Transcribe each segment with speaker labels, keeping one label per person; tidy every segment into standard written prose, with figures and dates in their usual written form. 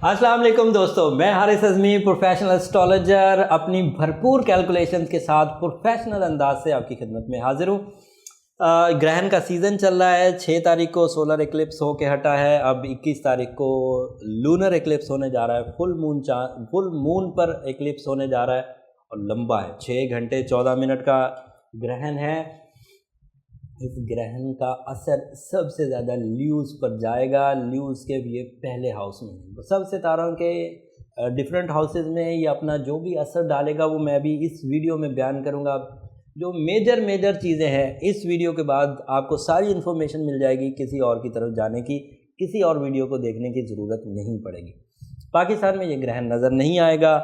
Speaker 1: अस्सलाम वालेकुम दोस्तों, मैं हारिस अज़मी प्रोफेशनल एस्ट्रोलॉजर अपनी भरपूर कैलकुलेशंस के साथ प्रोफेशनल अंदाज से आपकी खिदमत में हाजिर हूँ। ग्रहण का सीज़न चल रहा है। 6 तारीख को सोलर एक्लिप्स होके हटा है। अब 21 तारीख को लूनर एक्लिप्स होने जा रहा है। फुल मून पर एक्लिप्स होने जा रहा है और लंबा है, 6 घंटे 14 मिनट का ग्रहण है। इस ग्रहण का असर सबसे ज़्यादा ल्यूज़ पर जाएगा। ल्यूज़ के ये पहले हाउस में है। सब सितारों के डिफरेंट हाउसेस में ये अपना जो भी असर डालेगा वो मैं भी इस वीडियो में बयान करूँगा। जो मेजर चीज़ें हैं, इस वीडियो के बाद आपको सारी इन्फॉर्मेशन मिल जाएगी। किसी और की तरफ जाने की, किसी और वीडियो को देखने की ज़रूरत नहीं पड़ेगी। पाकिस्तान में ये ग्रहण नज़र नहीं आएगा।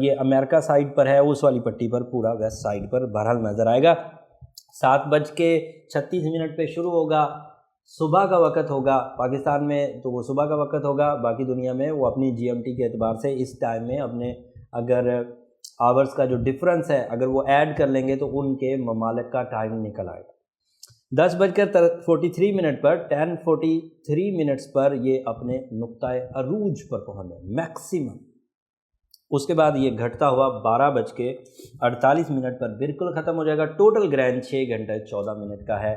Speaker 1: ये अमेरिका साइड पर है, उस वाली पट्टी पर, पूरा वेस्ट साइड पर बहरहाल नज़र आएगा। 7:36 पे शुरू होगा। सुबह का वक़्त होगा पाकिस्तान में, तो वो सुबह का वक़्त होगा। बाकी दुनिया में वो अपनी GMT के एतबार से इस टाइम में अपने अगर आवर्स का जो डिफरेंस है अगर वो ऐड कर लेंगे तो उनके ममालिक का टाइम निकल आएगा। 10:43 पर 10:43 पर ये अपने नुक्ताए अरूज पर पहुँच जाए मैक्सिमम। उसके बाद ये घटता हुआ 12:48 पर बिल्कुल ख़त्म हो जाएगा। टोटल ग्रहण 6 घंटे 14 मिनट का है।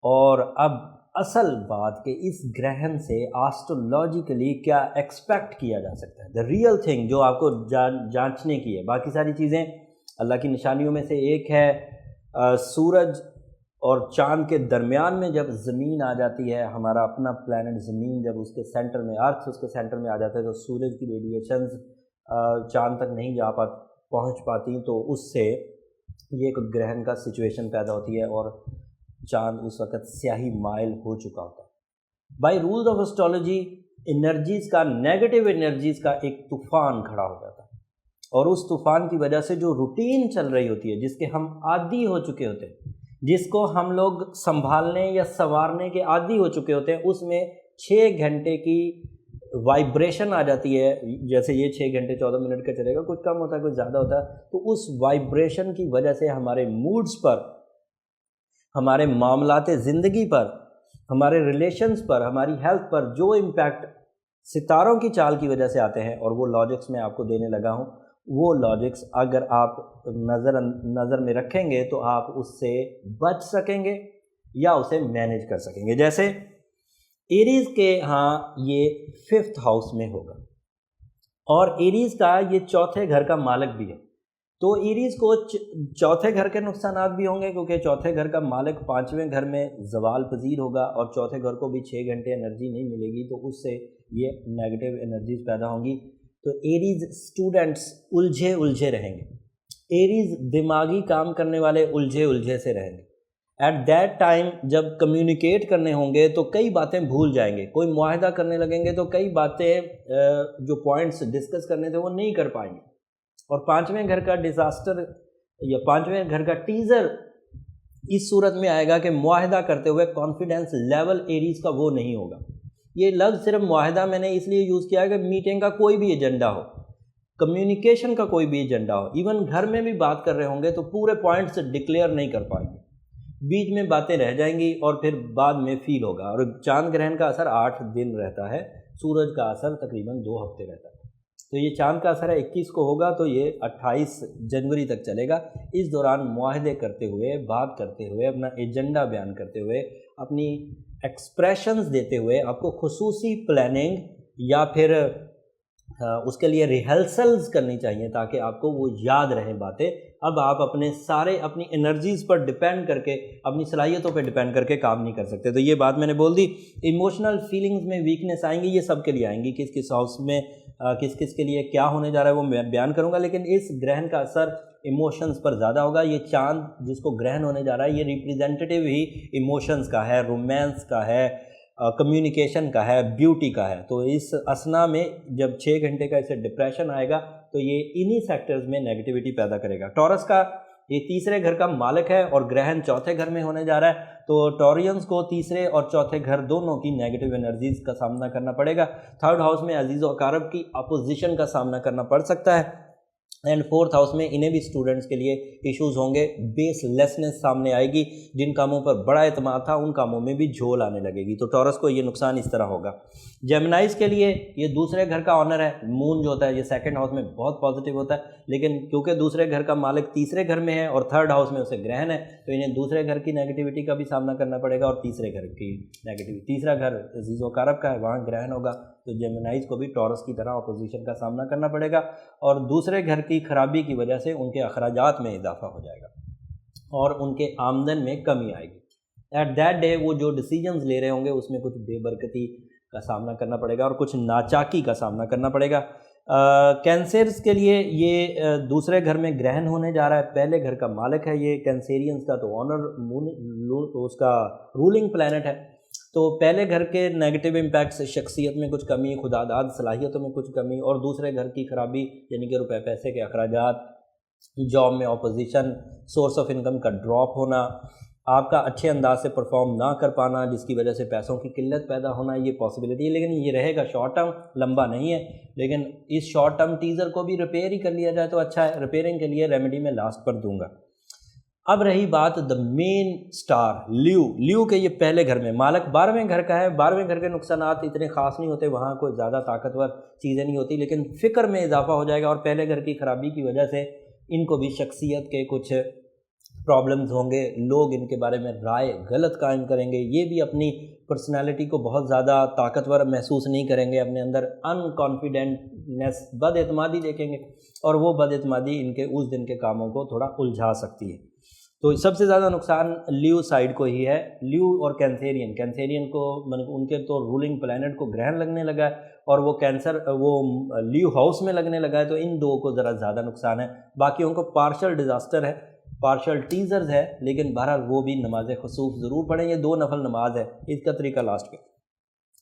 Speaker 1: और अब असल बात कि इस ग्रहण से एस्ट्रोलॉजिकली क्या एक्सपेक्ट किया जा सकता है, द रियल थिंग जो आपको जांचने की है। बाकी सारी चीज़ें अल्लाह की निशानियों में से एक है। सूरज और चाँद के दरमियान में जब ज़मीन आ जाती है, हमारा अपना प्लैनेट ज़मीन जब उसके सेंटर में, अर्थ उसके सेंटर में आ जाता है, तो सूरज की रेडिएशंस चाँद तक नहीं पहुंच पाती, तो उससे ये एक ग्रहण का सिचुएशन पैदा होती है और चाँद उस वक़्त स्याही माइल हो चुका होता है। By rules of astrology energies का, नेगेटिव एनर्जीज़ का एक तूफ़ान खड़ा हो जाता है और उस तूफ़ान की वजह से जो रूटीन चल रही होती है, जिसके हम आदी हो चुके होते हैं, जिसको हम लोग संभालने या संवारने के आदी हो चुके होते हैं, उसमें 6 घंटे की वाइब्रेशन आ जाती है। जैसे ये 6 घंटे 14 मिनट का चलेगा, कुछ कम होता है कुछ ज़्यादा होता है, तो उस वाइब्रेशन की वजह से हमारे मूड्स पर, हमारे मामलाते ज़िंदगी पर, हमारे रिलेशंस पर, हमारी हेल्थ पर जो इम्पैक्ट सितारों की चाल की वजह से आते हैं, और वो लॉजिक्स मैं आपको देने लगा हूँ। वो लॉजिक्स अगर आप नज़र में रखेंगे तो आप उससे बच सकेंगे या उसे मैनेज कर सकेंगे। जैसे एरीज़ के यहाँ ये 5th हाउस में होगा और एरीज़ का ये 4थे घर का मालिक भी है, तो एरीज़ को 4थे घर के नुकसानात भी होंगे, क्योंकि 4थे घर का मालिक 5वें घर में ज़वाल पजीर होगा और 4थे घर को भी 6 घंटे एनर्जी नहीं मिलेगी, तो उससे ये नेगेटिव एनर्जीज पैदा होंगी। तो एरीज़ स्टूडेंट्स उलझे रहेंगे। एरीज़ दिमागी काम करने वाले उलझे से रहेंगे। एट दैट टाइम जब कम्युनिकेट करने होंगे तो कई बातें भूल जाएंगे। कोई मुआहदा करने लगेंगे तो कई बातें जो पॉइंट्स डिस्कस करने थे वो नहीं कर पाएंगे। और 5वें घर का डिज़ास्टर या 5वें घर का टीज़र इस सूरत में आएगा कि मुआहदा करते हुए कॉन्फिडेंस लेवल एरीज़ का वो नहीं होगा। ये लफ्ज़ सिर्फ मुआहदा मैंने इसलिए यूज़ किया है कि मीटिंग का कोई भी एजेंडा हो, कम्युनिकेशन का कोई भी एजेंडा हो, इवन घर में भी बात कर रहे होंगे तो पूरे पॉइंट्स डिक्लेयर नहीं कर पाएंगे, बीच में बातें रह जाएंगी और फिर बाद में फील होगा। और चांद ग्रहण का असर 8 दिन रहता है, सूरज का असर तकरीबन 2 हफ्ते रहता है। तो ये चांद का असर 21 को होगा, तो ये 28 जनवरी तक चलेगा। इस दौरान मुआहदे करते हुए, बात करते हुए, अपना एजेंडा बयान करते हुए, अपनी एक्सप्रेशंस देते हुए आपको खुसूसी प्लानिंग या फिर उसके लिए रिहर्सल्स करनी चाहिए ताकि आपको वो याद रहें बातें। अब आप अपनी एनर्जीज़ पर डिपेंड करके, अपनी सलाहियतों पर डिपेंड करके काम नहीं कर सकते। तो ये बात मैंने बोल दी। इमोशनल फीलिंग्स में वीकनेस आएंगी, ये सब के लिए आएंगी। किस किस हाउस में किस किस के लिए क्या होने जा रहा है वो मैं बयान करूँगा, लेकिन इस ग्रहण का असर इमोशंस पर ज़्यादा होगा। ये चांद जिसको ग्रहण होने जा रहा है ये रिप्रेजेंटेटिव ही इमोशंस का है, रोमांस का है, कम्युनिकेशन का है, ब्यूटी का है। तो इस असना में जब 6 घंटे का इसे डिप्रेशन आएगा तो ये इन्हीं सेक्टर्स में नेगेटिविटी पैदा करेगा। टॉरस का ये 3रे घर का मालिक है और ग्रहण 4थे घर में होने जा रहा है, तो टॉरियंस को 3रे और 4थे घर दोनों की नेगेटिव एनर्जीज का सामना करना पड़ेगा। 3rd हाउस में अजीज़ व अकारब की अपोजिशन का सामना करना पड़ सकता है। एंड फोर्थ हाउस में इन्हें भी स्टूडेंट्स के लिए इश्यूज होंगे, बेसलेसनेस सामने आएगी, जिन कामों पर बड़ा एतमाद था उन कामों में भी झोल आने लगेगी। तो टॉरस को ये नुकसान इस तरह होगा। जेमिनाइज के लिए ये दूसरे घर का ऑनर है, मून जो होता है ये सेकंड हाउस में बहुत पॉजिटिव होता है, लेकिन क्योंकि दूसरे घर का मालिक तीसरे घर में है और थर्ड हाउस में उसे ग्रहण है, तो इन्हें दूसरे घर की नेगेटिविटी का भी सामना करना पड़ेगा और तीसरे घर की नेगेटिविटी, तीसरा घर अजीज़ व कारब का है, वहाँ ग्रहण होगा, तो जेमिनाइज को भी टॉरस की तरह अपोजिशन का सामना करना पड़ेगा और दूसरे घर की खराबी की वजह से उनके अखराजात में इजाफा हो जाएगा और उनके आमदन में कमी आएगी। एट दैट डे वो जो डिसीजंस ले रहे होंगे उसमें कुछ बेबरकती का सामना करना पड़ेगा और कुछ नाचाकी का सामना करना पड़ेगा। कैंसर्स के लिए ये दूसरे घर में ग्रहण होने जा रहा है, पहले घर का मालिक है ये कैंसेरियंस का, तो ऑनर उसका रूलिंग प्लैनेट है, तो पहले घर के नेगेटिव इम्पैक्ट्स, शख्सियत में कुछ कमी, खुदादाद सलाहियतों में कुछ कमी और दूसरे घर की खराबी यानी कि रुपए पैसे के अखराजात, जॉब में ऑपोजिशन, सोर्स ऑफ इनकम का ड्रॉप होना, आपका अच्छे अंदाज से परफॉर्म ना कर पाना जिसकी वजह से पैसों की किल्लत पैदा होना, ये पॉसिबिलिटी है, लेकिन ये रहेगा शॉर्ट टर्म, लंबा नहीं है। लेकिन इस शॉर्ट टर्म टीज़र को भी रिपेयर ही कर लिया जाए तो अच्छा है। रिपेयरिंग के लिए रेमेडी मैं लास्ट पर दूंगा। अब रही बात द मेन स्टार ल्यू के ये पहले घर में मालिक 12वें घर का है। 12वें घर के नुकसानात इतने ख़ास नहीं होते, वहाँ कोई ज़्यादा ताकतवर चीज़ें नहीं होती, लेकिन फ़िक्र में इजाफा हो जाएगा और पहले घर की खराबी की वजह से इनको भी शख्सियत के कुछ प्रॉब्लम्स होंगे, लोग इनके बारे में राय गलत कायम करेंगे, ये भी अपनी पर्सनालिटी को बहुत ज़्यादा ताकतवर महसूस नहीं करेंगे, अपने अंदर अनकॉन्फिडेंटनेस, बदएतमादी देखेंगे और वो बदएतमादी इनके उस दिन के कामों को थोड़ा उलझा सकती है। तो सबसे ज़्यादा नुकसान ल्यू साइड को ही है। ल्यू और कैंसेरियन को उनके तो रूलिंग प्लैनेट को ग्रहण लगने लगा है और वो ल्यू हाउस में लगने लगा है, तो इन दो को ज़रा ज़्यादा नुकसान है। बाकियों को पार्शल डिज़ास्टर है, पार्शल टीजर्स है, लेकिन बहरहाल वो भी नमाज खसूफ ज़रूर पढ़ें, ये 2 नफल नमाज है, इसका तरीका लास्ट पे।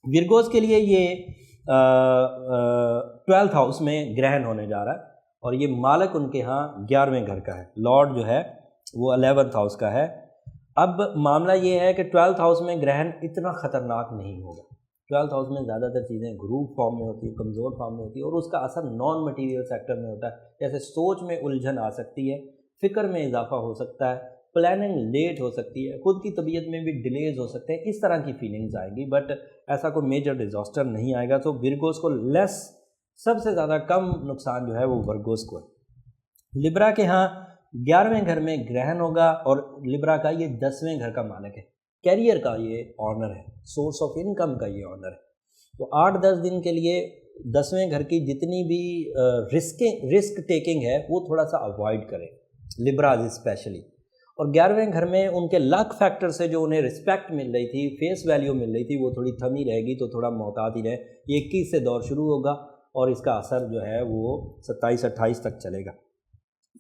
Speaker 1: विरगोस के लिए ये 12th हाउस में ग्रहण होने जा रहा है और ये मालिक उनके यहाँ 11वें घर का है, लॉर्ड जो है वो 11th हाउस का है। अब मामला ये है कि 12th हाउस में ग्रहण इतना ख़तरनाक नहीं होगा। 12th हाउस में ज़्यादातर चीज़ें ग्रुप फॉर्म में होती है, कमज़ोर फॉर्म में होती है और उसका असर नॉन मटीरियल सेक्टर में होता है, जैसे सोच में उलझन आ सकती है, फ़िक्र में इजाफा हो सकता है, प्लानिंग लेट हो सकती है, खुद की तबीयत में भी डिलेज हो सकते हैं, इस तरह की फीलिंग्स आएंगी, बट ऐसा कोई मेजर डिजास्टर नहीं आएगा। तो विरगोस को सबसे ज़्यादा कम नुकसान जो है वो वर्गोस को है। लिब्रा के यहाँ 11वें घर में ग्रहण होगा और लिब्रा का ये 10वें घर का मालिक है, कैरियर का ये ऑनर है, सोर्स ऑफ इनकम का ये ऑनर है। तो 8-10 दिन के लिए 10वें घर की जितनी भी रिस्क टेकिंग है वो थोड़ा सा अवॉइड करें, लिब्राज स्पेशली। और 11वें घर में उनके लक फैक्टर से जो उन्हें रिस्पेक्ट मिल रही थी, फेस वैल्यू मिल रही थी, वो थोड़ी थमी रहेगी, तो थोड़ा मोहतात ही रहे। ये 21 से दौर शुरू होगा और इसका असर जो है वो 27-28 तक चलेगा।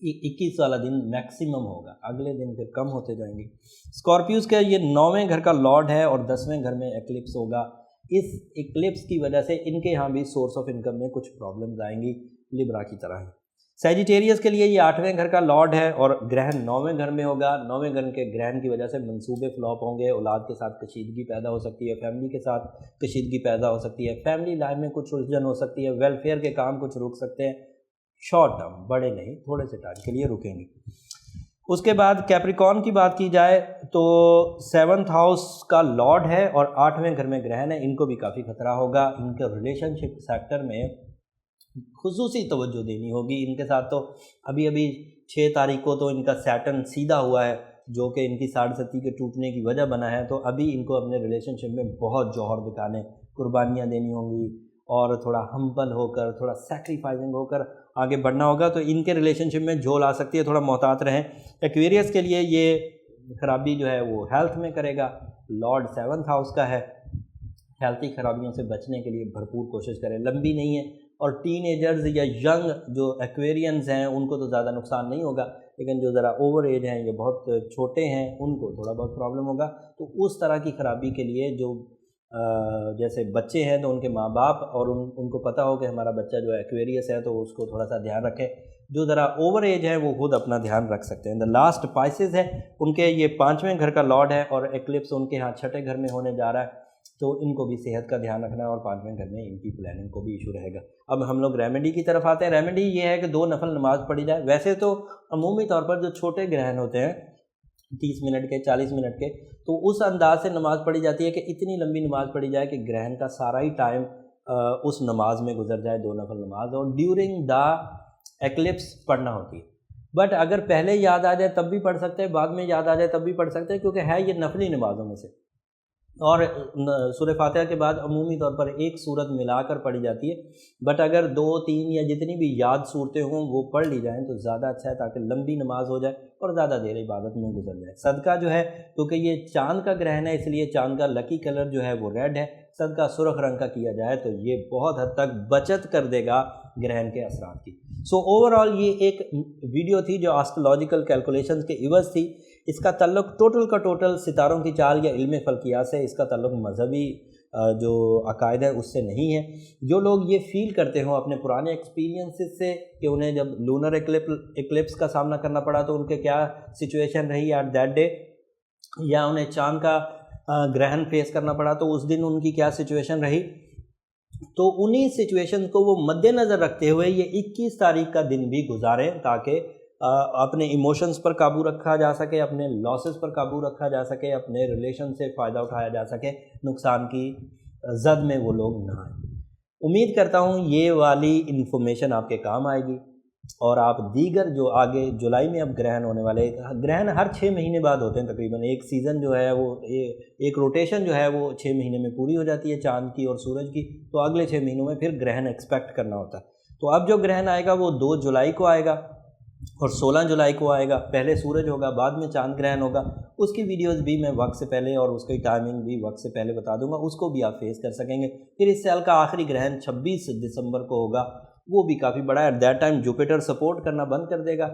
Speaker 1: 21 वाला दिन मैक्सिमम होगा, अगले दिन फिर कम होते जाएंगे। स्कॉर्पियोस का ये 9वें घर का लॉर्ड है और 10वें घर में एक्लिप्स होगा। इस एक्लिप्स की वजह से इनके यहाँ भी सोर्स ऑफ इनकम में कुछ प्रॉब्लम्स आएंगी, लिब्रा की तरह ही। सैजिटेरियस के लिए ये 8वें घर का लॉर्ड है और ग्रहण 9वें घर में होगा। 9वें घर के ग्रहण की वजह से मंसूबे फ्लॉप होंगे, औलाद के साथ कशीदगी पैदा हो सकती है, फैमिली के साथ कशीदगी पैदा हो सकती है, फैमिली लाइफ में कुछ उलझन हो सकती है, वेलफेयर के काम कुछ रुक सकते हैं, शॉर्ट टर्म, बड़े नहीं, थोड़े से टाइम के लिए रुकेंगे। उसके बाद कैप्रिकॉर्न की बात की जाए तो 7th हाउस का लॉर्ड है और 8वें घर में ग्रहण है, इनको भी काफ़ी खतरा होगा। इनके रिलेशनशिप सेक्टर में खुसूसी तवज्जो देनी होगी। इनके साथ तो अभी 6 तारीख को तो इनका सैटर्न सीधा हुआ है, जो कि इनकी 7.5 के टूटने की वजह बना है, तो अभी इनको अपने रिलेशनशिप में बहुत जौहर दिखाने, कुर्बानियाँ देनी होंगी और थोड़ा हम्बल होकर, थोड़ा सैक्रिफाइसिंग होकर आगे बढ़ना होगा। तो इनके रिलेशनशिप में झोल आ सकती है, थोड़ा मोहतात रहें। एक्वेरियस के लिए ये खराबी जो है वो हेल्थ में करेगा, लॉर्ड 7th हाउस का है, हेल्थी खराबियों से बचने के लिए भरपूर कोशिश करें, लंबी नहीं है। और टीनेजर्स या यंग जो एक्वेरियंस हैं उनको तो ज़्यादा नुकसान नहीं होगा, लेकिन जो ज़रा ओवर एज हैं या बहुत छोटे हैं उनको थोड़ा बहुत प्रॉब्लम होगा। तो उस तरह की खराबी के लिए जो जैसे बच्चे हैं तो उनके माँ बाप और उनको पता हो कि हमारा बच्चा जो एक्वेरियस है तो उसको थोड़ा सा ध्यान रखें। जो ज़रा ओवर एज है वो खुद अपना ध्यान रख सकते हैं। द लास्ट पाइसेस है, उनके ये 5वें घर का लॉर्ड है और एक्लिप्स उनके यहाँ 6ठे घर में होने जा रहा है। تو ان کو بھی صحت کا دھیان رکھنا ہے اور 5ویں گھر میں ان کی پلاننگ کو بھی ایشو رہے گا۔ اب ہم لوگ ریمیڈی کی طرف آتے ہیں۔ ریمیڈی یہ ہے کہ 2 نفل نماز پڑھی جائے۔ ویسے تو عمومی طور پر جو چھوٹے گرہن ہوتے ہیں 30 منٹ کے 40 منٹ کے، تو اس انداز سے نماز پڑھی جاتی ہے کہ اتنی لمبی نماز پڑھی جائے کہ گرہن کا سارا ہی ٹائم اس نماز میں گزر جائے، 2 نفل نماز، اور ڈیورنگ دا ایکلپس پڑھنا ہوتی ہے۔ بٹ اگر پہلے یاد آ جائے تب بھی پڑھ سکتے ہیں، بعد میں یاد آ جائے تب بھی پڑھ سکتے ہیں، کیونکہ ہے یہ نفلی نمازوں میں سے۔ اور سورہ فاتحہ کے بعد عمومی طور پر ایک سورت ملا کر پڑھی جاتی ہے، بٹ اگر 2 3 یا جتنی بھی یاد صورتیں ہوں وہ پڑھ لی جائیں تو زیادہ اچھا ہے، تاکہ لمبی نماز ہو جائے اور زیادہ دیر عبادت میں گزر جائے۔ صدقہ جو ہے، کیونکہ یہ چاند کا گرہن ہے، اس لیے چاند کا لکی کلر جو ہے وہ ریڈ ہے، صدقہ سرخ رنگ کا کیا جائے تو یہ بہت حد تک بچت کر دے گا گرہن کے اثرات کی۔ سو اوورآل یہ ایک ویڈیو تھی جو آسٹرولوجیکل کیلکولیشنز کے عوض تھی۔ اس کا تعلق ٹوٹل کا ٹوٹل ستاروں کی چال یا علم فلکیات سے، اس کا تعلق مذہبی جو عقائد ہے اس سے نہیں ہے۔ جو لوگ یہ فیل کرتے ہوں اپنے پرانے ایکسپیرینسز سے کہ انہیں جب لونر ایکلپس کا سامنا کرنا پڑا تو ان کے کیا سچویشن رہی ایٹ دیٹ ڈے، یا انہیں چاند کا گرہن فیس کرنا پڑا تو اس دن ان کی کیا سچویشن رہی، تو انہی سچویشن کو وہ مد نظر رکھتے ہوئے یہ 21 تاریخ کا دن بھی گزاریں، تاکہ اپنے ایموشنز پر قابو رکھا جا سکے، اپنے لاسز پر قابو رکھا جا سکے، اپنے ریلیشن سے فائدہ اٹھایا جا سکے، نقصان کی زد میں وہ لوگ نہ آئیں۔ امید کرتا ہوں یہ والی انفارمیشن آپ کے کام آئے گی، اور آپ دیگر جو آگے جولائی میں اب گرہن ہونے والے، گرہن ہر 6 مہینے بعد ہوتے ہیں تقریباً، ایک سیزن جو ہے وہ ایک روٹیشن جو ہے وہ 6 مہینے میں پوری ہو جاتی ہے چاند کی اور سورج کی، تو اگلے 6 مہینوں میں پھر گرہن ایکسپیکٹ کرنا ہوتا ہے۔ تو اب جو گرہن آئے گا وہ 2 جولائی کو آئے گا اور 16 جولائی کو آئے گا، پہلے سورج ہوگا بعد میں چاند گرہن ہوگا۔ اس کی ویڈیوز بھی میں وقت سے پہلے اور اس کی ٹائمنگ بھی وقت سے پہلے بتا دوں گا، اس کو بھی آپ فیس کر سکیں گے۔ پھر اس سال کا آخری گرہن 26 دسمبر کو ہوگا، وہ بھی کافی بڑا ہے۔ At that time Jupiter support کرنا بند کر دے گا،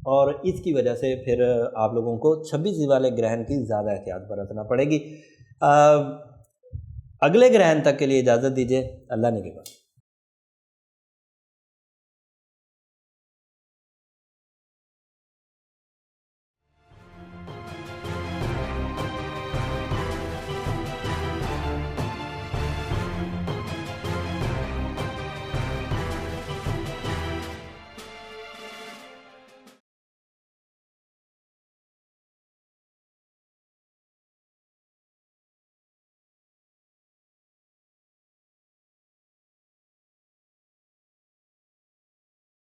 Speaker 1: اور اس کی وجہ سے پھر آپ لوگوں کو 26 والے گرہن کی زیادہ احتیاط برتنا پڑے گی۔ اگلے گرہن تک کے لیے اجازت دیجیے، اللہ نگہبان۔